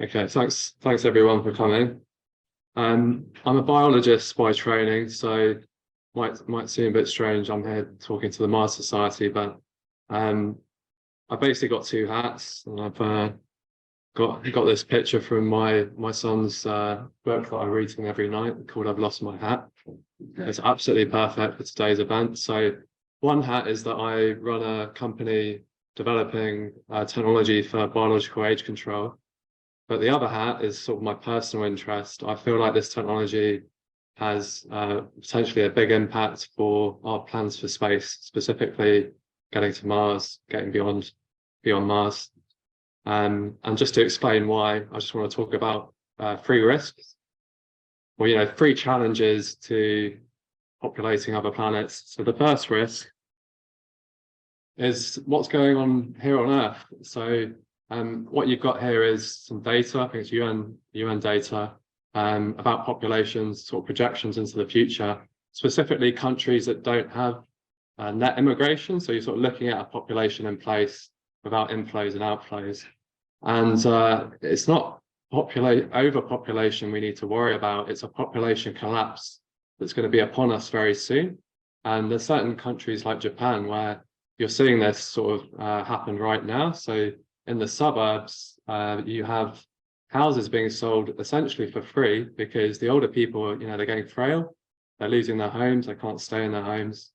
Okay, thanks everyone for coming. I'm a biologist by training, so might seem a bit strange. I'm here talking to the Mars Society, but um, I basically got two hats, and I've got this picture from my son's book that I read to him every night called "I've Lost My Hat." It's absolutely perfect for today's event. So one hat is that I run a company developing technology for biological age control. But the other hat is sort of my personal interest. I feel like this technology has potentially a big impact for our plans for space, specifically getting to Mars, getting beyond Mars. And just to explain why, I just want to talk about three risks, or three challenges to populating other planets. So the first risk is what's going on here on Earth. So what you've got here is some data, I think it's UN data, about populations, sort of projections into the future, specifically countries that don't have net immigration. So you're sort of looking at a population in place without inflows and outflows. And it's not overpopulation we need to worry about, it's a population collapse that's going to be upon us very soon. And there's certain countries like Japan where you're seeing this sort of happen right now. So in the suburbs, you have houses being sold essentially for free because the older people, they're getting frail, they're losing their homes, they can't stay in their homes,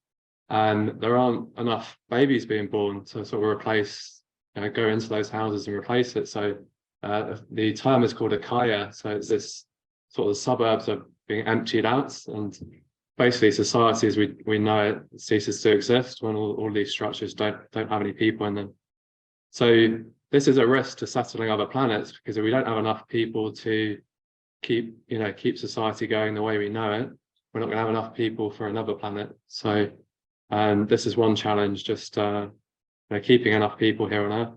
and there aren't enough babies being born to sort of replace, go into those houses and replace it. So the term is called a kaya. So it's this sort of the suburbs are being emptied out, and basically society as we know it ceases to exist when all these structures don't have any people in them. So this is a risk to settling other planets, because if we don't have enough people to keep society going the way we know it, we're not going to have enough people for another planet. So this is one challenge, just keeping enough people here on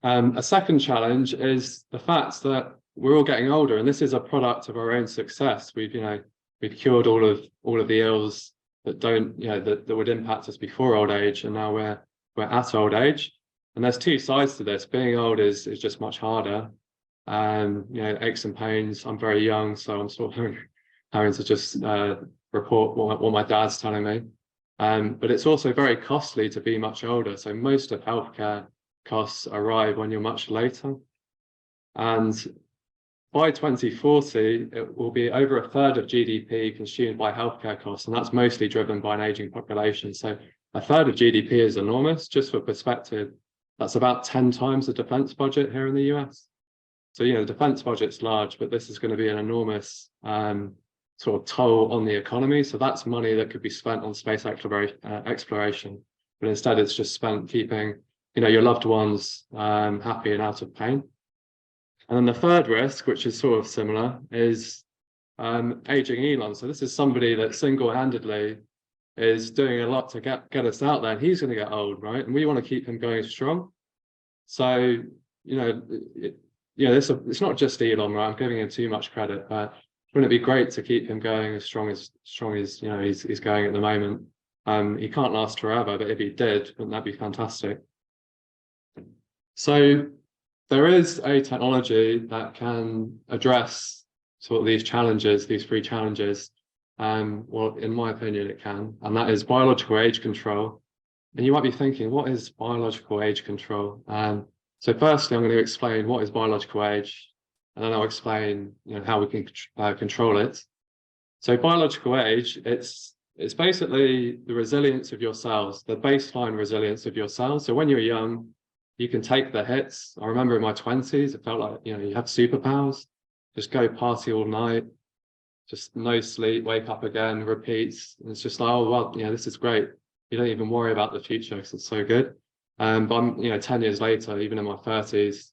Earth. A second challenge is the fact that we're all getting older, and this is a product of our own success. We've cured all of the ills that don't that would impact us before old age, and now we're at old age. And there's two sides to this. Being old is just much harder. Aches and pains. I'm very young, so I'm sort of having to just report what my dad's telling me. But it's also very costly to be much older. So most of healthcare costs arrive when you're much later. And by 2040, it will be over a third of GDP consumed by healthcare costs, and that's mostly driven by an aging population. So a third of GDP is enormous. Just for perspective, that's about 10 times the defense budget here in the US. So, the defense budget's large, but this is going to be an enormous sort of toll on the economy. So that's money that could be spent on space exploration, but instead it's just spent keeping, your loved ones happy and out of pain. And then the third risk, which is sort of similar, is aging Elon. So this is somebody that single-handedly is doing a lot to get us out there, and he's going to get old, right? And we want to keep him going strong. So it's not just Elon, right? I'm giving him too much credit, but wouldn't it be great to keep him going as strong as he's going at the moment? He can't last forever, but if he did, wouldn't that be fantastic? So there is a technology that can address sort of these challenges, these three challenges. Well, in my opinion, it can, and that is biological age control. And you might be thinking, what is biological age control? So firstly, I'm going to explain what is biological age, and then I'll explain how we can control it. So biological age, it's basically the resilience of your cells, the baseline resilience of your cells. So when you're young, you can take the hits. I remember in my 20s, it felt like you have superpowers. Just go party all night, just no sleep, wake up again, repeats. And it's just like, oh well, this is great. You don't even worry about the future because it's so good. But I'm 10 years later, even in my 30s,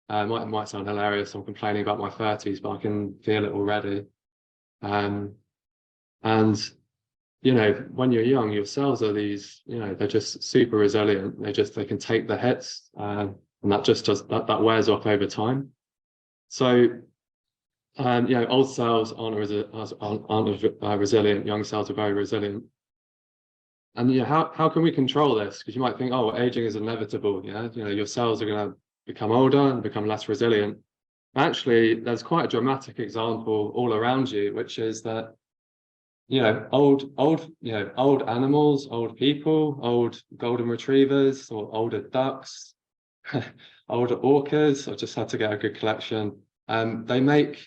might sound hilarious, I'm complaining about my 30s, but I can feel it already. And when you're young, your cells are these, they're just super resilient. They can take the hits, and that just that wears off over time. So old cells aren't resilient. Young cells are very resilient. And how can we control this? Because you might think, oh, aging is inevitable. Your cells are going to become older and become less resilient. Actually, there's quite a dramatic example all around you, which is that, old animals, old people, old golden retrievers or older ducks, older orcas. I just had to get a good collection. They make,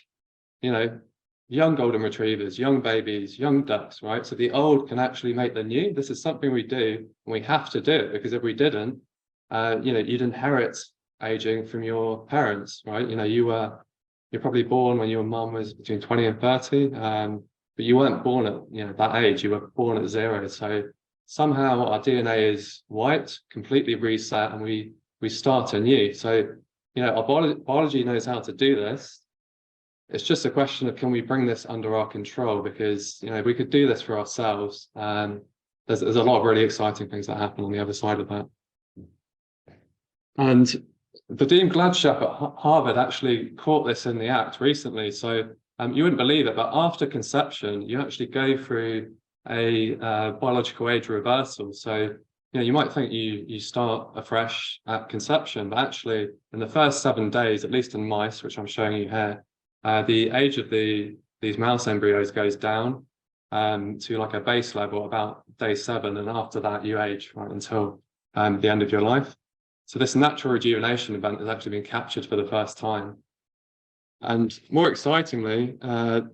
young golden retrievers, young babies, young ducks, right? So the old can actually make the new. This is something we do, and we have to do it, because if we didn't, you'd inherit aging from your parents, right? You're probably born when your mum was between 20 and 30, but you weren't born at that age. You were born at 0. So somehow our DNA is wiped, completely reset, and we start anew. So our biology knows how to do this. It's just a question of, can we bring this under our control? Because we could do this for ourselves. There's a lot of really exciting things that happen on the other side of that. And Vadim Gladshep at Harvard actually caught this in the act recently. So you wouldn't believe it, but after conception, you actually go through a biological age reversal. So you might think you start afresh at conception, but actually in the first 7 days, at least in mice, which I'm showing you here, the age of these mouse embryos goes down to like a base level about day 7, and after that you age right until the end of your life. So this natural rejuvenation event has actually been captured for the first time. And more excitingly, I'll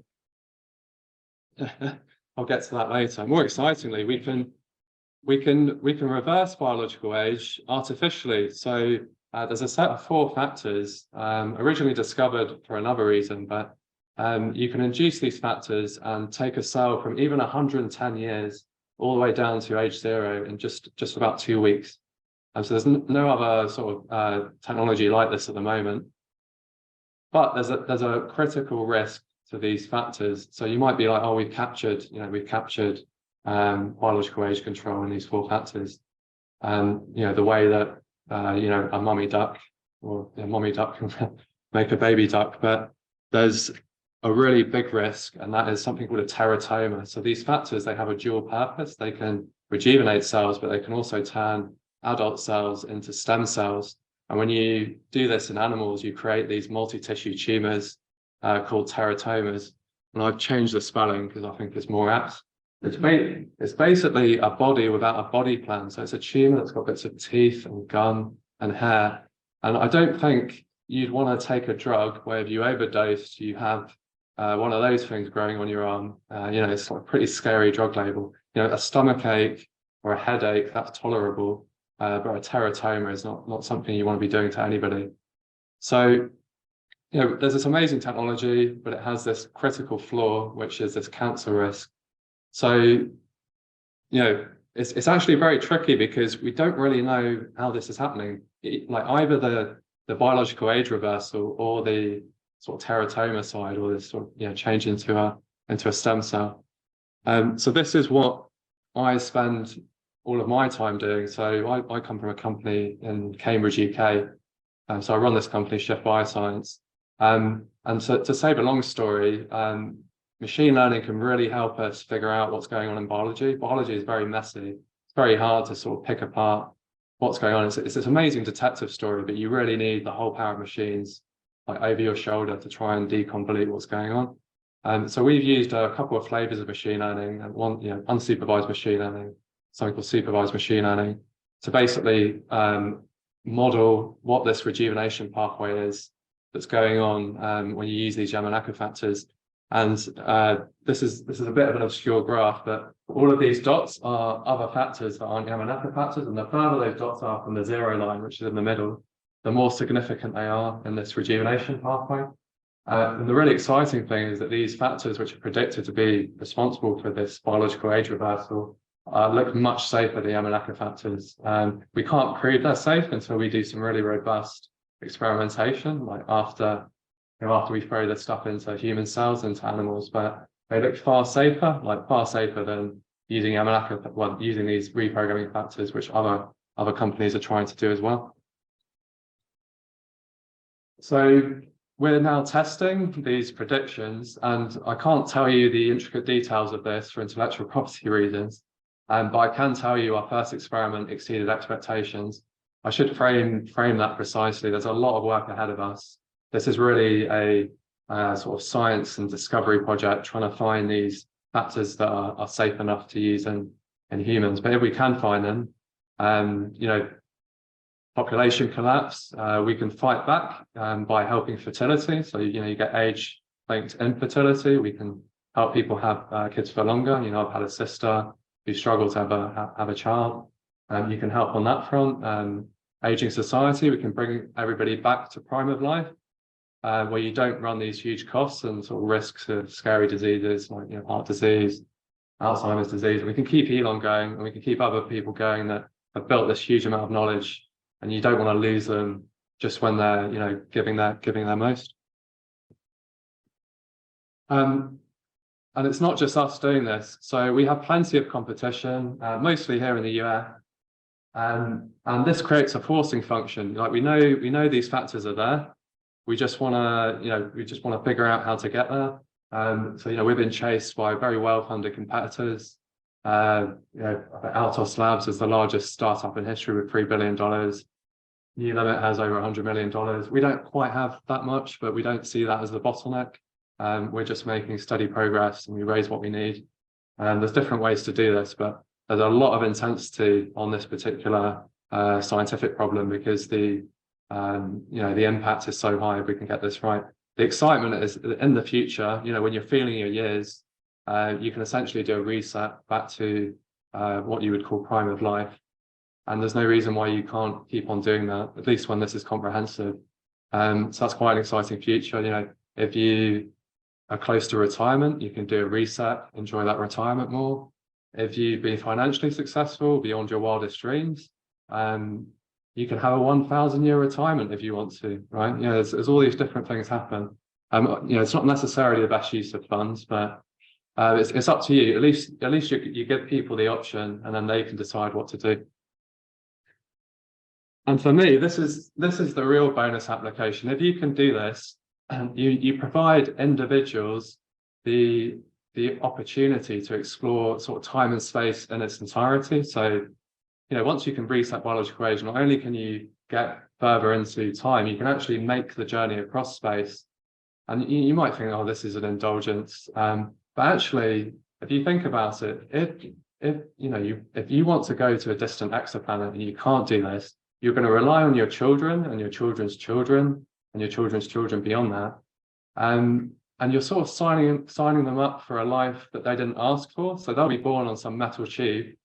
get to that later. More excitingly, we can reverse biological age artificially. So there's a set of 4 factors originally discovered for another reason, but you can induce these factors and take a cell from even 110 years all the way down to age 0 in just about 2 weeks. So there's no other sort of technology like this at the moment. But there's a critical risk to these factors. So you might be like, oh, we've captured biological age control in these 4 factors. The way that a mummy duck or a mummy duck can make a baby duck, but there's a really big risk, and that is something called a teratoma. So these factors, they have a dual purpose. They can rejuvenate cells, but they can also turn adult cells into stem cells. And when you do this in animals, you create these multi-tissue tumors called teratomas. And I've changed the spelling because I think it's more apt. It's basically a body without a body plan. So it's a tumor that's got bits of teeth and gum and hair. And I don't think you'd want to take a drug where if you overdose, you have one of those things growing on your arm. It's like a pretty scary drug label. A stomach ache or a headache, that's tolerable. But a teratoma is not something you want to be doing to anybody. So, there's this amazing technology, but it has this critical flaw, which is this cancer risk. So, it's actually very tricky because we don't really know how this is happening. Like either the biological age reversal or the sort of teratoma side, or this sort of change into a stem cell. So this is what I spend all of my time doing. So I come from a company in Cambridge, UK. So I run this company, Shift Bioscience. And so to save a long story, machine learning can really help us figure out what's going on in biology. Biology is very messy. It's very hard to sort of pick apart what's going on. It's this amazing detective story, but you really need the whole power of machines like over your shoulder to try and deconvolute what's going on. So we've used a couple of flavors of machine learning, and one, unsupervised machine learning, something called supervised machine learning, to basically model what this rejuvenation pathway is that's going on when you use these Yamanaka factors. And this is a bit of an obscure graph, but all of these dots are other factors that aren't Yamanaka factors, and the further those dots are from the 0 line, which is in the middle, the more significant they are in this rejuvenation pathway. And the really exciting thing is that these factors, which are predicted to be responsible for this biological age reversal, look much safer than Yamanaka factors. We can't prove they're safe until we do some really robust experimentation, like after we throw this stuff into human cells, into animals, but they look far safer than using Yamanaka, using these reprogramming factors, which other companies are trying to do as well. So we're now testing these predictions, and I can't tell you the intricate details of this for intellectual property reasons, but I can tell you our first experiment exceeded expectations. I should frame that precisely. There's a lot of work ahead of us. This is really a sort of science and discovery project, trying to find these factors that are safe enough to use in humans. But if we can find them, population collapse, we can fight back by helping fertility. So you get age-linked infertility. We can help people have kids for longer. I've had a sister who struggled to have a child. You can help on that front. Aging society, we can bring everybody back to prime of life, where you don't run these huge costs and sort of risks of scary diseases like heart disease, Alzheimer's disease. We can keep Elon going, and we can keep other people going that have built this huge amount of knowledge, and you don't want to lose them just when they're giving their most. And it's not just us doing this. So we have plenty of competition, mostly here in the US. And this creates a forcing function. Like we know these factors are there. We just want to figure out how to get there. So we've been chased by very well-funded competitors. Altos Labs is the largest startup in history with $3 billion. New Limit has over $100 million. We don't quite have that much, but we don't see that as the bottleneck. We're just making steady progress, and we raise what we need. There's different ways to do this, but there's a lot of intensity on this particular scientific problem because the impact is so high if we can get this right. The excitement is in the future. When you're feeling your years, you can essentially do a reset back to what you would call prime of life, and there's no reason why you can't keep on doing that. At least when this is comprehensive. So that's quite an exciting future. If you are close to retirement, you can do a reset, enjoy that retirement more. If you've been financially successful beyond your wildest dreams, you can have a 1,000-year retirement if you want to, right? There's all these different things happen. It's not necessarily the best use of funds, but it's up to you. At least you give people the option, and then they can decide what to do. And for me, this is the real bonus application. If you can do this, you provide individuals the opportunity to explore sort of time and space in its entirety. So, once you can reset biological age, not only can you get further into time, you can actually make the journey across space. And you might think, oh, this is an indulgence. But actually, if you think about it, if you want to go to a distant exoplanet and you can't do this, you're going to rely on your children and your children's children and your children's children beyond that. And you're sort of signing them up for a life that they didn't ask for. So they'll be born on some metal tube,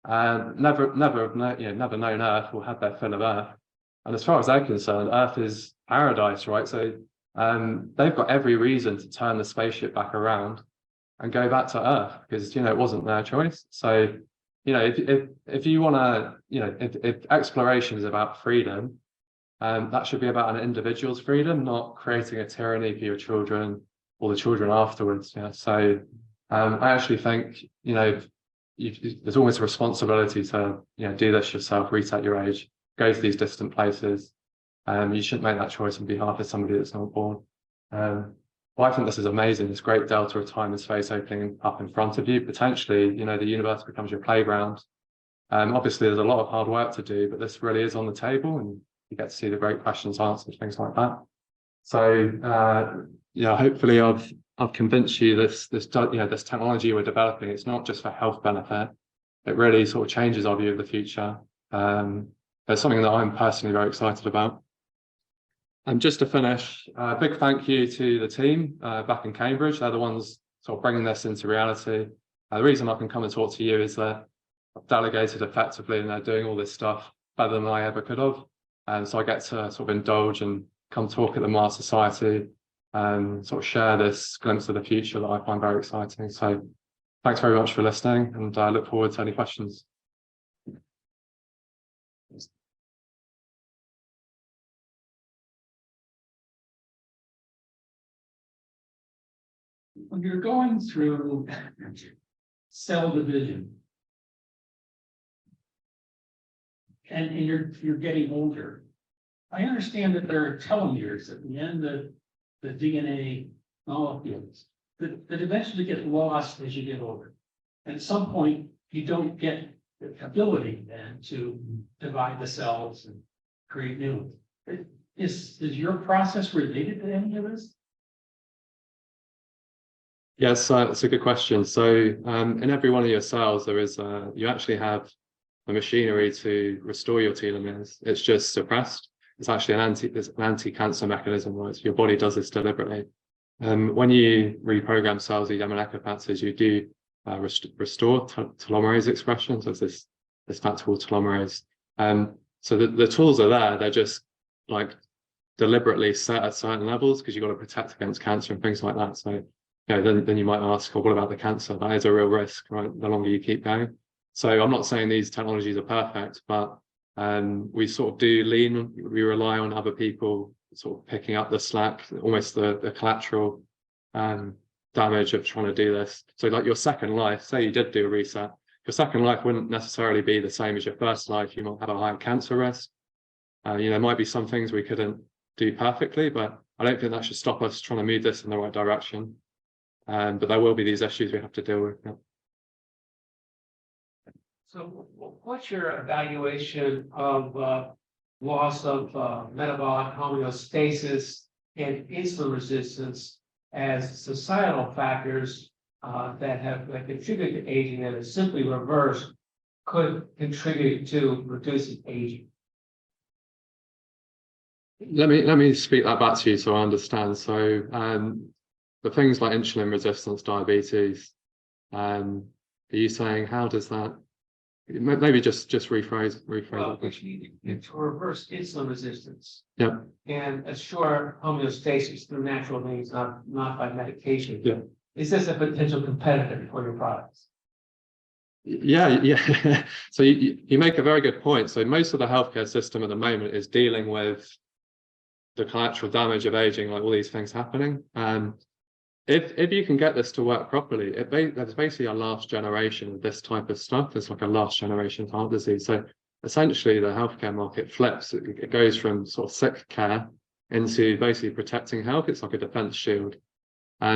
and never known Earth or had their fill of Earth. And as far as they're concerned, Earth is paradise, right? So they've got every reason to turn the spaceship back around and go back to Earth because it wasn't their choice. So if you want to, if exploration is about freedom, that should be about an individual's freedom, not creating a tyranny for your children or the children afterwards. So I actually think there's almost a responsibility to do this yourself, reset your age, go to these distant places. You shouldn't make that choice on behalf of somebody that's not born. Well, I think this is amazing. This great delta of time and space opening up in front of you. Potentially, the universe becomes your playground. Obviously, there's a lot of hard work to do, but this really is on the table, and you get to see the great questions answered, things like that. So, hopefully, I've convinced you this technology we're developing. It's not just for health benefit. It really sort of changes our view of the future. It's something that I'm personally very excited about. And just to finish, a big thank you to the team back in Cambridge. They're the ones sort of bringing this into reality. The reason I can come and talk to you is that I've delegated effectively, and they're doing all this stuff better than I ever could have. And so I get to sort of indulge and come talk at the Mars Society and sort of share this glimpse of the future that I find very exciting. So thanks very much for listening, and I look forward to any questions. When you're going through cell division and you're getting older, I understand that there are telomeres at the end of the DNA molecules that eventually get lost as you get older. And at some point, you don't get ability then to divide the cells and create new ones. Is your process related to any of this? Yes, it's a good question. So in every one of your cells, there is you actually have a machinery to restore your telomeres. It's just suppressed. It's actually an anti-cancer mechanism, right? So your body does this deliberately. When you reprogram cells, these MLK factors, you do restore telomerase expression. So it's this factor called telomerase. So the tools are there. They're just like deliberately set at certain levels because you've got to protect against cancer and things like that. So then you might ask, well, what about the cancer? That is a real risk, right? The longer you keep going. So I'm not saying these technologies are perfect, but we sort of do lean. We rely on other people sort of picking up the slack, almost the collateral damage of trying to do this. So like your second life, say you did do a reset, your second life wouldn't necessarily be the same as your first life. You might have a higher cancer risk. There might be some things we couldn't do perfectly, but I don't think that should stop us trying to move this in the right direction. But there will be these issues we have to deal with. Yeah. So what's your evaluation of loss of metabolic homeostasis and insulin resistance as societal factors that contribute to aging that is simply reversed could contribute to reducing aging? Let me speak that back to you so I understand. So the things like insulin resistance, diabetes, are you saying how does that? Maybe just rephrase. Well, which need to reverse insulin resistance. Yeah. And assure homeostasis through natural means, not by medication. Yeah. Is this a potential competitor for your products? Yeah. So you make a very good point. So most of the healthcare system at the moment is dealing with the collateral damage of aging, like all these things happening. If you can get this to work properly, there's basically a last generation of this type of stuff. It's like a last generation heart disease. So essentially the healthcare market flips. It goes from sort of sick care into basically protecting health. It's like a defense shield.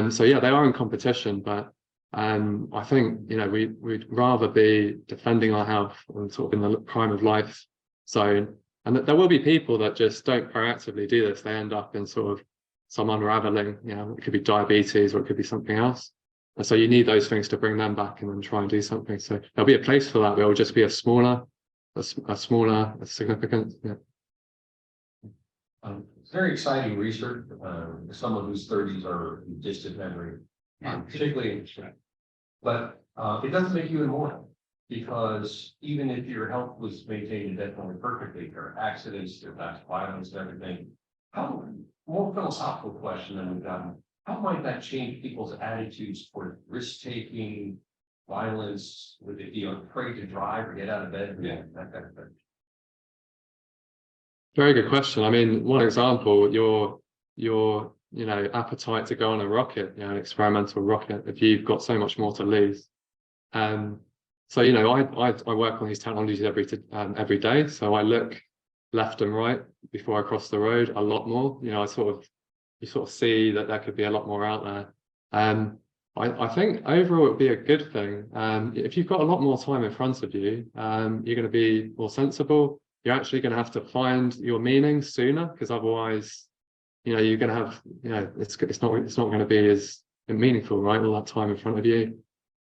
So yeah, they are in competition, but I think, we'd rather be defending our health and sort of in the prime of life zone. And that there will be people that just don't proactively do this. They end up in sort of some unraveling, it could be diabetes or it could be something else. And so you need those things to bring them back and then try and do something. So there'll be a place for that. There will just be a smaller, significant. Yeah. It's very exciting research. Someone whose 30s are in distant memory, particularly in stress. But it doesn't make you immortal, because even if your health was maintained indefinitely perfectly, there are accidents, there are violence, and everything. More philosophical question than we've gotten. How might that change people's attitudes toward risk-taking, violence? Would they be afraid to drive or get out of bed? Yeah, that kind of thing. Very good question. I mean, one example, your appetite to go on a rocket, an experimental rocket, if you've got so much more to lose. So I work on these technologies every day. So I look left and right before I cross the road a lot more. You sort of see that there could be a lot more out there. I think overall it would be a good thing. If you've got a lot more time in front of you, you're going to be more sensible. You're actually going to have to find your meaning sooner, because otherwise, you're going to have, it's not going to be as meaningful, right? All that time in front of you.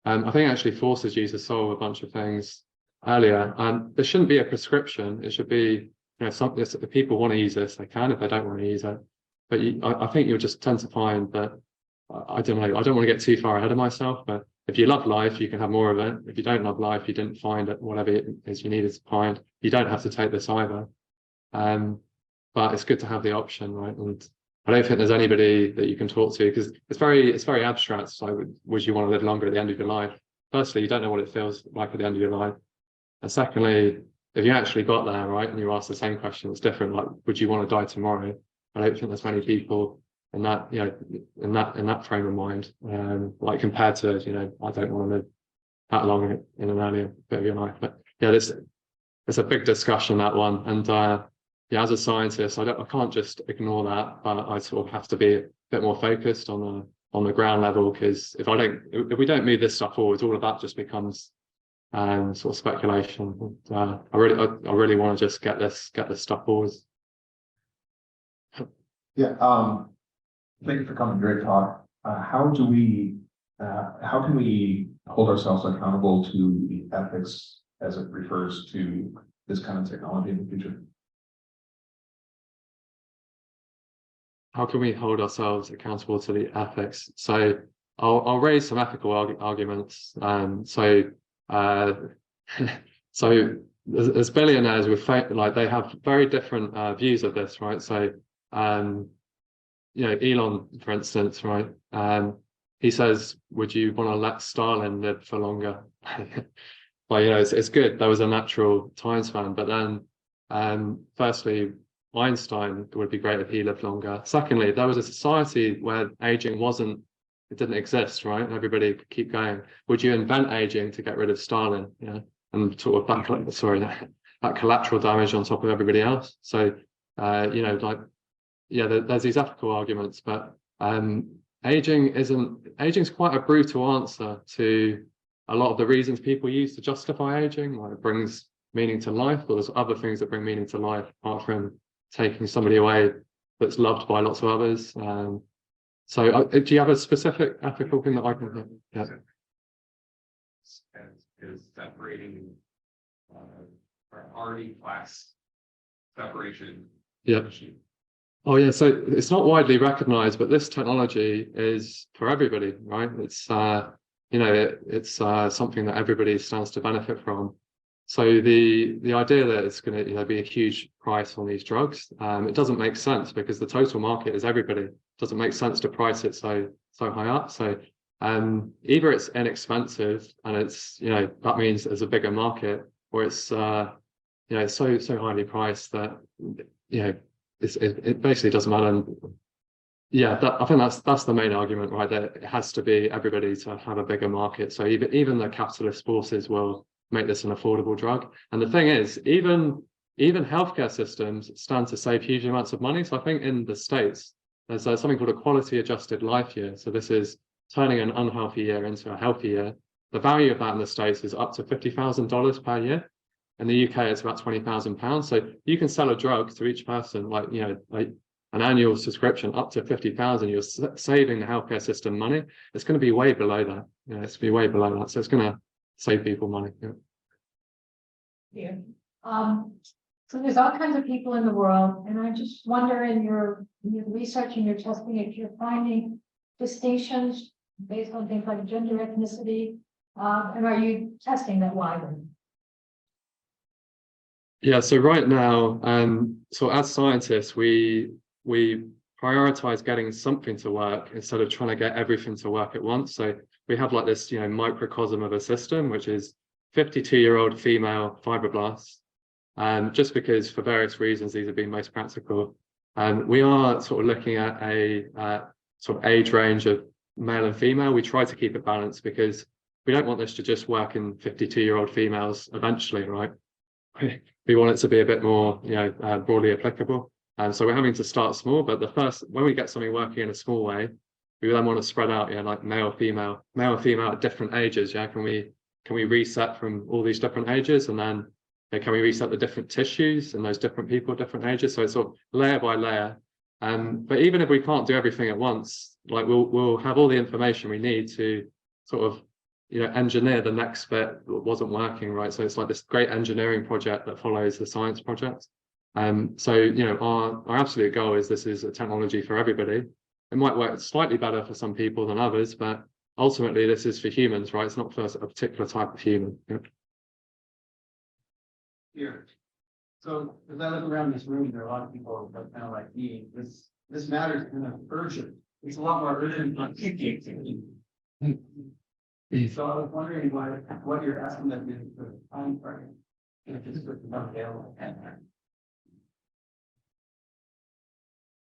I think it actually forces you to solve a bunch of things earlier. There shouldn't be a prescription. It should be, something if people want to use this, they can. If they don't want to use it, but I think you'll just tend to find that. I don't know. I don't want to get too far ahead of myself, but if you love life, you can have more of it. If you don't love life, you didn't find it, whatever it is you needed to find, you don't have to take this either. But it's good to have the option, right? And I don't think there's anybody that you can talk to, because it's very abstract. So would you want to live longer at the end of your life? Firstly, you don't know what it feels like at the end of your life. And secondly, if you actually got there, right, and you ask the same question, it's different. Like, would you want to die tomorrow? I don't think there's many people in that, in that frame of mind, like compared to, I don't want to live that long in an earlier bit of your life. But yeah, it's a big discussion, that one. And as a scientist, I can't just ignore that, but I sort of have to be a bit more focused on the ground level, because if we don't move this stuff forward, all of that just becomes sort of speculation. I really want to just get this stuff forward. Yeah, thank you for coming, great talk. How can we hold ourselves accountable to the ethics as it refers to this kind of technology in the future? How can we hold ourselves accountable to the ethics? So I'll raise some ethical arguments. So as billionaires with like they have very different views of this, right? So you know, Elon, for instance, right? He says, would you want to let Stalin live for longer? Well, you know, it's good. There was a natural time span, but then firstly, Einstein, it would be great if he lived longer. Secondly, there was a society where aging it didn't exist, right? Everybody could keep going. Would you invent aging to get rid of Stalin? You know, and sort of that collateral damage on top of everybody else. So, you know, like, yeah, there's these ethical arguments, but aging's quite a brutal answer to a lot of the reasons people use to justify aging. Like it brings meaning to life, but there's other things that bring meaning to life apart from taking somebody away that's loved by lots of others. So do you have a specific ethical thing that I can? Yeah. Is separating or already class separation. Yeah. Oh yeah, so it's not widely recognized, but this technology is for everybody, right? It's you know, it's something that everybody stands to benefit from. So the idea that it's going to, you know, be a huge price on these drugs, it doesn't make sense because the total market is everybody. It doesn't make sense to price it so high up. So either it's inexpensive and it's, you know, that means there's a bigger market, or it's you know, it's so highly priced that, you know, it basically doesn't matter. And yeah, I think that's the main argument, right? That it has to be everybody to have a bigger market. So even the capitalist forces will make this an affordable drug. And the thing is, even healthcare systems stand to save huge amounts of money. So I think in the States, there's something called a quality adjusted life year. So this is turning an unhealthy year into a healthy year. The value of that in the States is up to $50,000 per year. In the UK, it's about £20,000. So you can sell a drug to each person, like, you know, like an annual subscription up to 50,000. You're saving the healthcare system money. It's going to be way below that. You know, it's going to be way below that. So it's going to save people money. Yeah. Yeah. So there's all kinds of people in the world, and I just wonder in your research and your testing if you're finding distinctions based on things like gender, ethnicity, and are you testing that widely? Yeah, so right now, so as scientists, we prioritize getting something to work instead of trying to get everything to work at once. So we have like this, you know, microcosm of a system, which is 52-year-old female fibroblasts. Just because for various reasons, these have been most practical. We are sort of looking at a sort of age range of male and female. We try to keep it balanced because we don't want this to just work in 52-year-old females eventually, right? We want it to be a bit more, you know, broadly applicable. And so we're having to start small, but when we get something working in a small way, we then want to spread out, yeah, like male, female at different ages. Yeah, can we reset from all these different ages, and then can we reset the different tissues and those different people at different ages? So it's sort of layer by layer. But even if we can't do everything at once, like we'll have all the information we need to sort of, you know, engineer the next bit that wasn't working, right? So it's like this great engineering project that follows the science project. So, you know, our absolute goal is this is a technology for everybody. It might work slightly better for some people than others, but ultimately this is for humans, right? It's not for a particular type of human. Yeah. Here. So as I look around this room, there are a lot of people that kind of like me. This matter is kind of urgent. It's a lot more urgent than thinking. So I was wondering what your estimate is for the time frame. If it's available.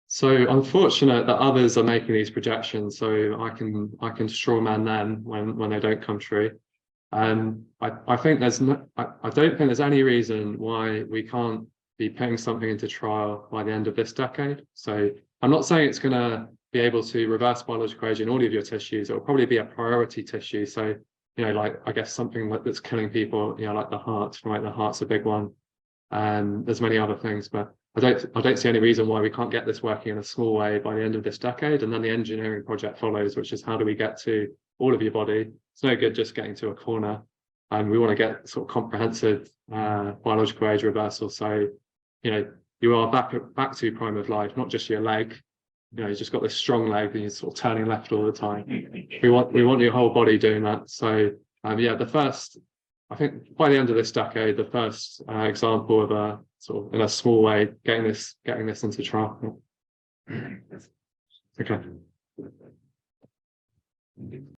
So unfortunate that others are making these projections, so I can straw man them when they don't come true. I think I don't think there's any reason why we can't be putting something into trial by the end of this decade. So I'm not saying it's going to be able to reverse biological age in all of your tissues. It will probably be a priority tissue. So, you you know, like, I guess something that's killing people, you know, like the heart, right? The heart's a big one. And there's many other things, but I don't see any reason why we can't get this working in a small way by the end of this decade. And then the engineering project follows, which is how do we get to all of your body? It's no good just getting to a corner. And we want to get sort of comprehensive biological age reversal. So, you know, you are back to prime of life, not just your leg. You know, you just got this strong leg and you're sort of turning left all the time. We want your whole body doing that. So yeah, I think by the end of this decade, the first example of a sort of in a small way getting this into trial. Okay.